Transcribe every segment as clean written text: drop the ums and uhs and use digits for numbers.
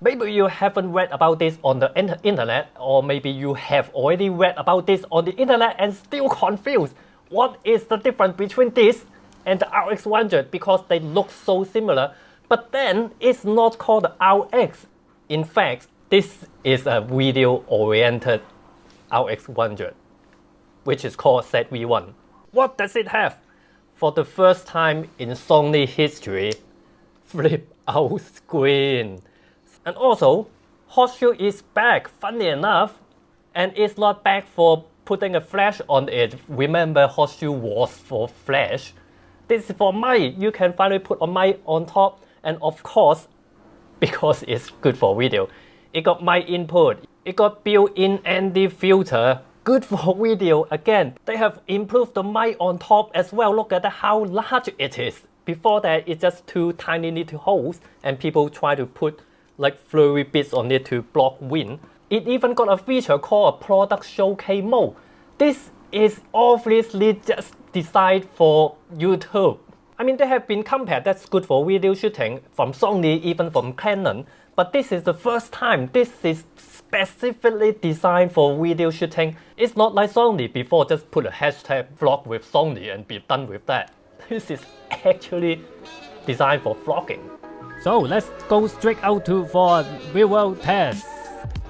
Maybe you haven't read about this on the internet, or maybe you have already read about this on the internet and still confused. What is the difference between this and the RX100, because they look so similar, but then it's not called the RX. In fact, this is a video-oriented RX100, which is called ZV-1. What does it have? For the first time in Sony history, flip out screen. And also, horseshoe is back, funny enough, and it's not back for putting a flash on it. Remember, horseshoe was for flash. This is for mic. You can finally put a mic on top, and of course, because it's good for video, it got mic input. It got built-in ND filter, good for video. Again, they have improved the mic on top as well. Look at how large it is. Before that, it's just two tiny little holes, and people try to put like flurry bits on it to block wind. It even got a feature called a product showcase mode. This is obviously just designed for YouTube. I mean, they have been compared that's good for video shooting from Sony, even from Canon, but this is the first time this is specifically designed for video shooting. It's not like Sony before, just put a hashtag vlog with Sony and be done with that. This is actually designed for vlogging. So let's go straight out for a real world test.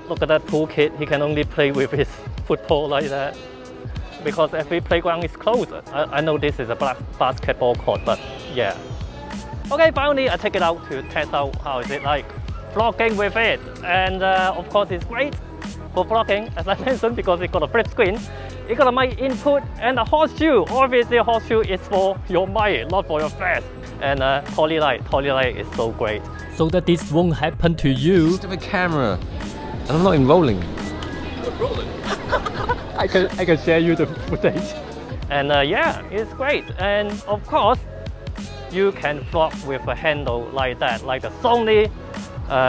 Look at that pool kid, he can only play with his football like that, because every playground is closed. I know this is a basketball court, but yeah. Okay, finally I take it out to test out how is it like vlogging with it. And of course it's great for vlogging, as I mentioned, because it got a flip screen. It got a mic input and a horseshoe. Obviously a horseshoe is for your mic, not for your face. And poly light is so great. So that this won't happen to you. Just have a camera, and I'm not even rolling. You're rolling. I can share you the footage. And yeah, it's great. And of course, you can vlog with a handle like that, like the Sony,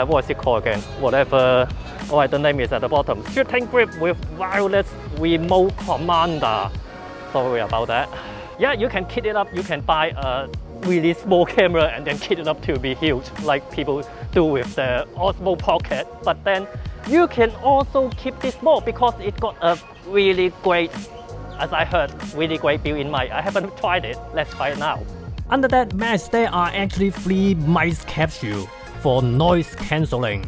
what is it called again? Whatever. Alright, the name is at the bottom. Shooting grip with wireless remote commander. Sorry about that. Yeah, you can kit it up. You can buy a really small camera and then kit it up to be huge, like people do with the Osmo Pocket. But then you can also keep this small because it got a really great, as I heard, really great built-in mic. I haven't tried it. Let's try it now. Under that mesh, there are actually 3 mic capsules for noise cancelling.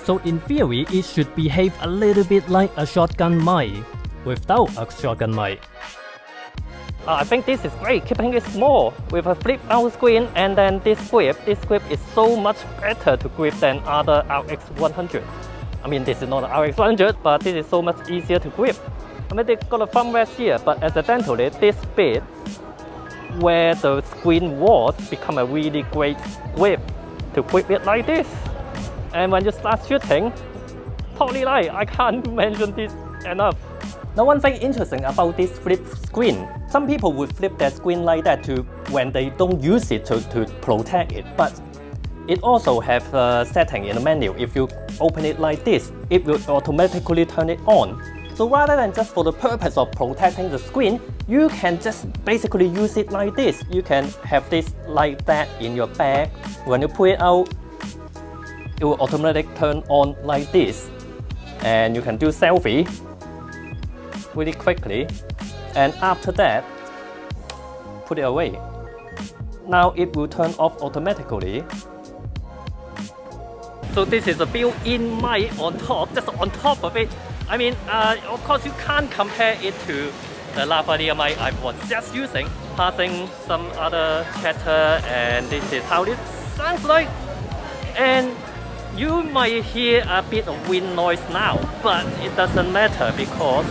So in theory, it should behave a little bit like a shotgun mic without a shotgun mic. I think this is great, keeping it small with a flip out screen, and then this grip is so much better to grip than other RX100. I mean, this is not an RX100, but this is so much easier to grip. I mean, they've got a thumb rest here, but accidentally this bit where the screen was become a really great grip to grip it like this. And when you start shooting, totally light. I can't mention this enough. Now, one thing interesting about this flip screen, some people would flip their screen like that to when they don't use it to protect it, but it also has a setting in the menu. If you open it like this, it will automatically turn it on. So rather than just for the purpose of protecting the screen, you can just basically use it like this. You can have this like that in your bag. When you pull it out, it will automatically turn on like this. And you can do selfie really quickly. And after that, put it away. Now it will turn off automatically. So this is a built-in mic on top, just on top of it. I mean, of course you can't compare it to the Laowa mic I was just using, passing some other chatter, and this is how it sounds like. And you might hear a bit of wind noise now, but it doesn't matter because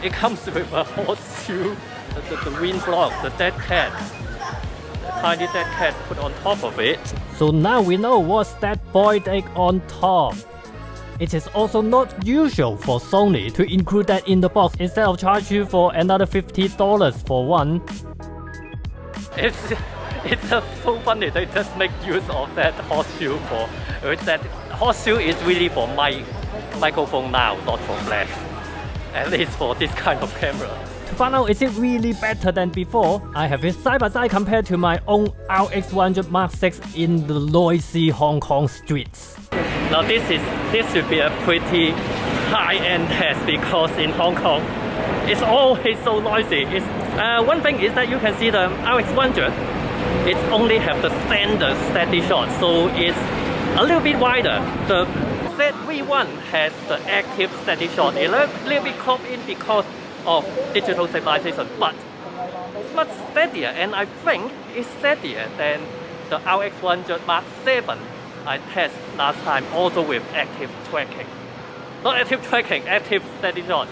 it comes with a horseshoe, the wind block, the dead cat, the tiny dead cat put on top of it. So now we know what's that boiled egg on top. It is also not usual for Sony to include that in the box instead of charge you for another $50 for one. It's just so funny, they just make use of that horseshoe for, that horseshoe is really for microphone now, not for flash. At least for this kind of camera. To find out is it really better than before, I have it side by side compared to my own RX100 VI in the noisy Hong Kong streets. Now this should be a pretty high-end test because in Hong Kong it's always so noisy. One thing is that you can see the RX100, it only have the standard steady shot, so it's a little bit wider. The ZV-1 has the active steady shot, a little bit cropped in because of digital stabilization, but it's much steadier, and I think it's steadier than the RX100 VII I tested last time, also with active tracking. Not active tracking, active steady shot.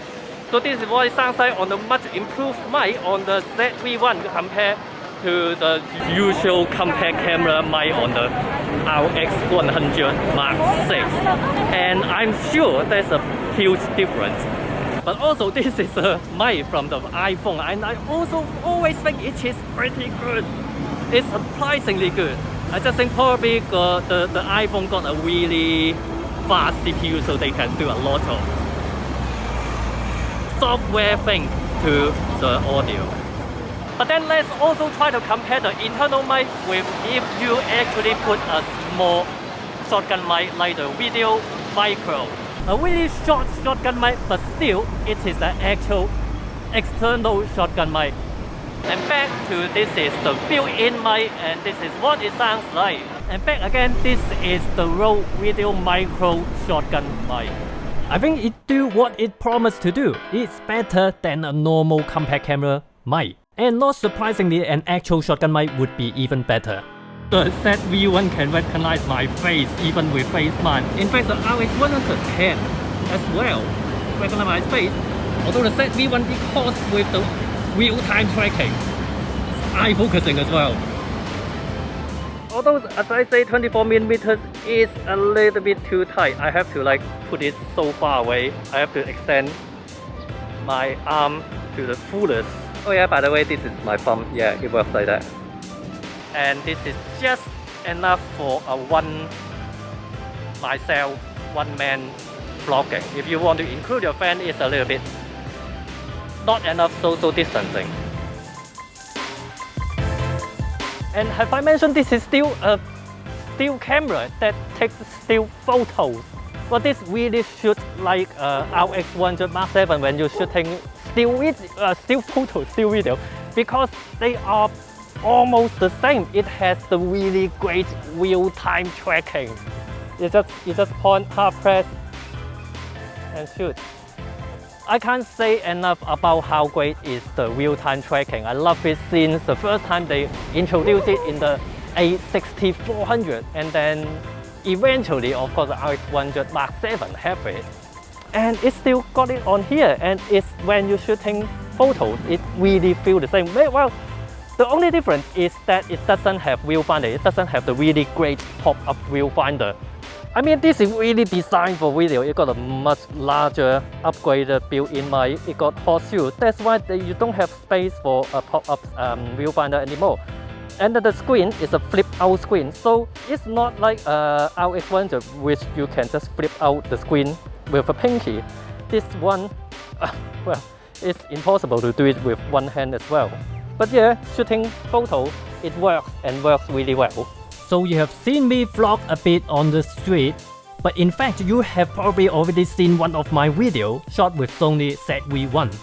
So this is what it sounds like on the much improved mic on the ZV-1 compared to the usual compact camera mic on the RX100 VI. And I'm sure there's a huge difference. But also this is a mic from the iPhone, and I also always think it is pretty good. It's surprisingly good. I just think probably the iPhone got a really fast CPU, so they can do a lot of software thing to the audio. But then let's also try to compare the internal mic with if you actually put a small shotgun mic like the VideoMicro. A really short shotgun mic, but still it is an actual external shotgun mic. And back to this is the built-in mic, and this is what it sounds like. And back again, this is the Røde VideoMicro shotgun mic. I think it do what it promised to do. It's better than a normal compact camera mic. And not surprisingly, an actual shotgun mic would be even better. The ZV-1 can recognize my face even with face mask. In fact, the RX100 can as well recognize my face. Although the ZV-1, because with the real-time tracking, it's eye focusing as well. Although, as I say, 24mm is a little bit too tight. I have to put it so far away. I have to extend my arm to the fullest. Oh yeah, by the way, this is my thumb. Yeah, it works like that. And this is just enough for a one-man vlogging. If you want to include your friend, it's a little bit not enough social distancing. And have I mentioned this is still a still camera that takes still photos? But this really shoots like RX100 VII when you're shooting still photos, still video, because they are almost the same. It has the really great real-time tracking. You just point, hard press, and shoot. I can't say enough about how great is the real-time tracking. I love it since the first time they introduced it in the A6400, and then eventually, of course, the RX100 VII have it. And it still got it on here, and it's when you're shooting photos, it really feels the same. Well, the only difference is that it doesn't have viewfinder. It doesn't have the really great pop-up viewfinder. I mean, this is really designed for video. It got a much larger, upgraded built-in mic. It got horseshoe. That's why you don't have space for a pop-up viewfinder anymore. And the screen is a flip-out screen, so it's not like RX100, which you can just flip out the screen with a pinky. This one, well, it's impossible to do it with one hand as well. But yeah, shooting photo, it works and works really well. So you have seen me vlog a bit on the street, but in fact you have probably already seen one of my videos shot with Sony ZV-1.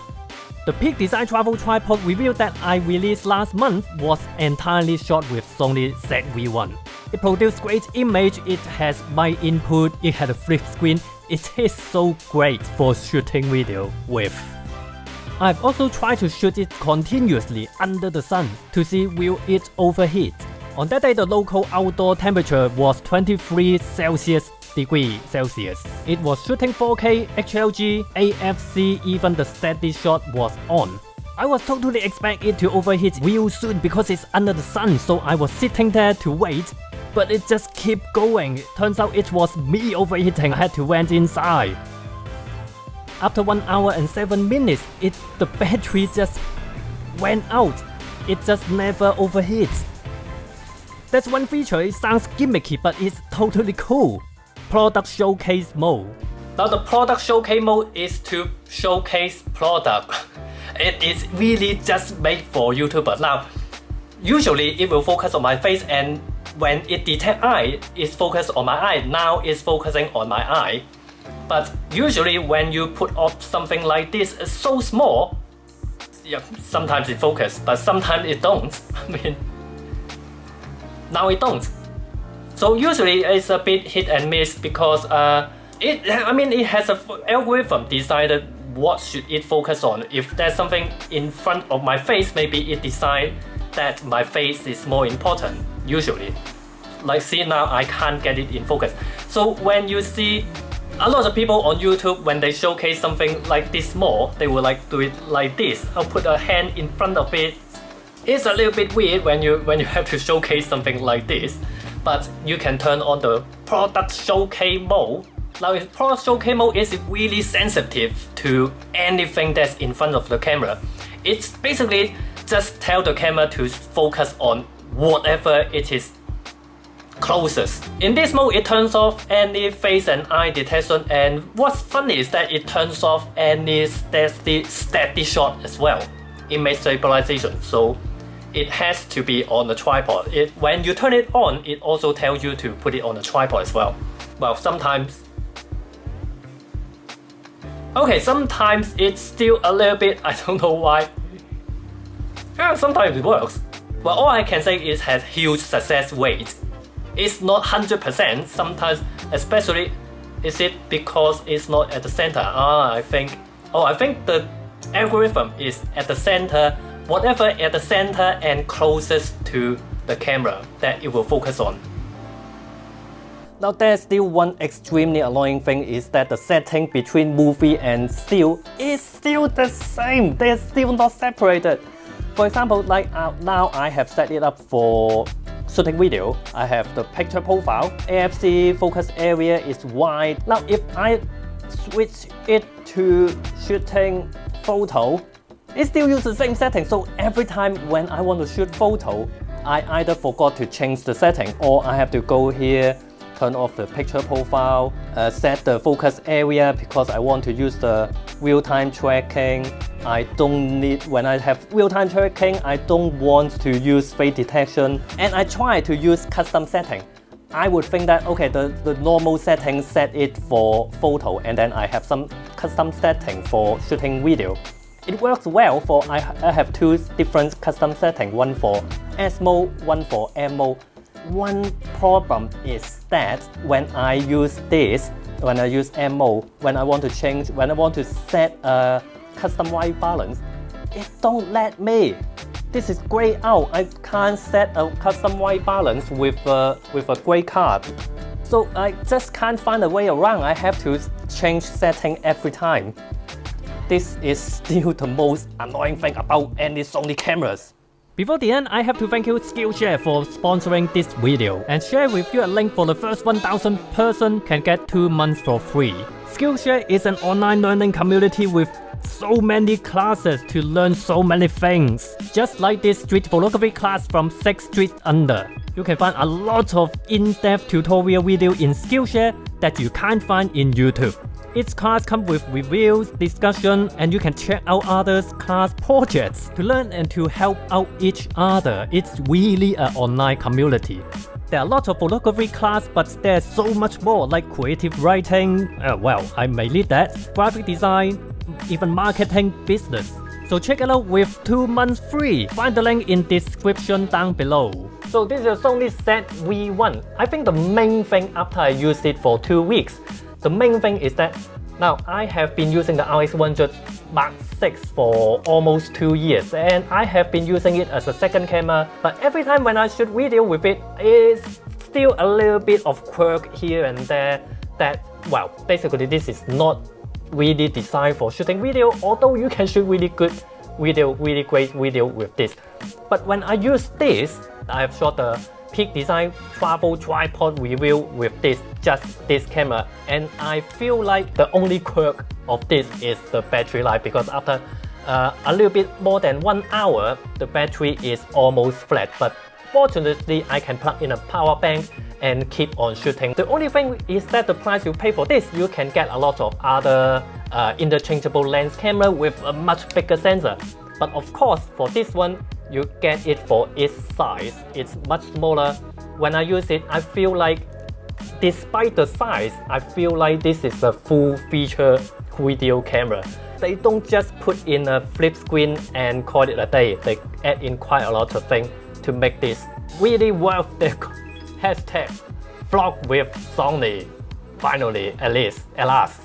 The Peak Design Travel Tripod review that I released last month was entirely shot with Sony ZV-1. It produced great image, it has mic input, it had a flip screen. It is so great for shooting video with. I've also tried to shoot it continuously under the sun to see will it overheat. On that day, the local outdoor temperature was 23 degrees Celsius. It was shooting 4K, HLG, AFC, even the steady shot was on. I was totally expect it to overheat real soon because it's under the sun, so I was sitting there to wait. But it just kept going. Turns out it was me overheating. I had to went inside. After 1 hour and 7 minutes, the battery just went out. It just never overheats. That's one feature. It sounds gimmicky, but it's totally cool. Product showcase mode. Now the product showcase mode is to showcase product. It is really just made for YouTubers. Now, usually it will focus on my face, and when it detects eye, it's focused on my eye. Now it's focusing on my eye. But usually when you put up something like this, it's so small, yeah, sometimes it focuses, but sometimes it don't. I mean, now it don't. So usually it's a bit hit and miss because it has an algorithm decided what should it focus on. If there's something in front of my face, maybe it decide that my face is more important, usually. Like see now, I can't get it in focus. So when you see a lot of people on YouTube, when they showcase something like this small, they will like do it like this. I'll put a hand in front of it. It's a little bit weird when you have to showcase something like this, but you can turn on the product showcase mode. Now, if product showcase mode is really sensitive to anything that's in front of the camera. It's basically just tell the camera to focus on whatever it is closest. In this mode, it turns off any face and eye detection, and what's funny is that it turns off any steady shot as well. Image stabilization, so it has to be on the tripod. When you turn it on, it also tells you to put it on the tripod as well. Well, sometimes it's still a little bit, I don't know why. Yeah, sometimes it works. But all I can say is it has huge success rate. It's not 100%, sometimes, especially, is it because it's not at the center? I think the algorithm is at the center, whatever at the center and closest to the camera that it will focus on. Now there's still one extremely annoying thing is that the setting between movie and still is still the same. They're still not separated. For example, like now I have set it up for shooting video. I have the picture profile, AFC focus area is wide. Now if I switch it to shooting photo, it still uses the same setting. So every time when I want to shoot photo, I either forgot to change the setting or I have to go here, turn off the picture profile, set the focus area because I want to use the real-time tracking. When I have real-time tracking, I don't want to use face detection, and I try to use custom setting. I would think that, okay, the normal setting set it for photo, and then I have some custom setting for shooting video. It works well for, I have two different custom settings, one for S mode, one for M mode. One problem is that when I use this, when I use M mode, when I want to set a custom white balance, it don't let me. This is grayed out. I can't set a custom white balance with a gray card. So I just can't find a way around. I have to change setting every time. This is still the most annoying thing about any Sony cameras. Before the end, I have to thank you Skillshare for sponsoring this video and share with you a link for the first 1,000 person can get 2 months for free. Skillshare is an online learning community with so many classes to learn so many things. Just like this street photography class from 6 Streets Under. You can find a lot of in-depth tutorial video in Skillshare that you can't find in YouTube. Each class comes with reviews, discussion, and you can check out others' class projects to learn and to help out each other. It's really an online community. There are a lot of photography class, but there's so much more like creative writing, I may lead that, graphic design, even marketing, business. So check it out with 2 months free. Find the link in description down below. So this is Sony ZV-1. I think the main thing after I used it for 2 weeks, the main thing is that now I have been using the RX100 VI for almost 2 years, and I have been using it as a second camera, but every time when I shoot video with it, it's still a little bit of quirk here and there that, well, basically this is not really designed for shooting video, although you can shoot really good video, really great video with this. But when I use this, I have shot the peak design travel tripod review with just this camera, and I feel like the only quirk of this is the battery life, because after a little bit more than 1 hour, the battery is almost flat. But fortunately, I can plug in a power bank and keep on shooting. The only thing is that the price you pay for this, you can get a lot of other interchangeable lens camera with a much bigger sensor. But of course, for this one, you get it for its size. It's much smaller. When I use it, I feel like, despite the size, I feel like this is a full feature video camera. They don't just put in a flip screen and call it a day. They add in quite a lot of things to make this really worth the hashtag vlog with Sony. Finally, at last.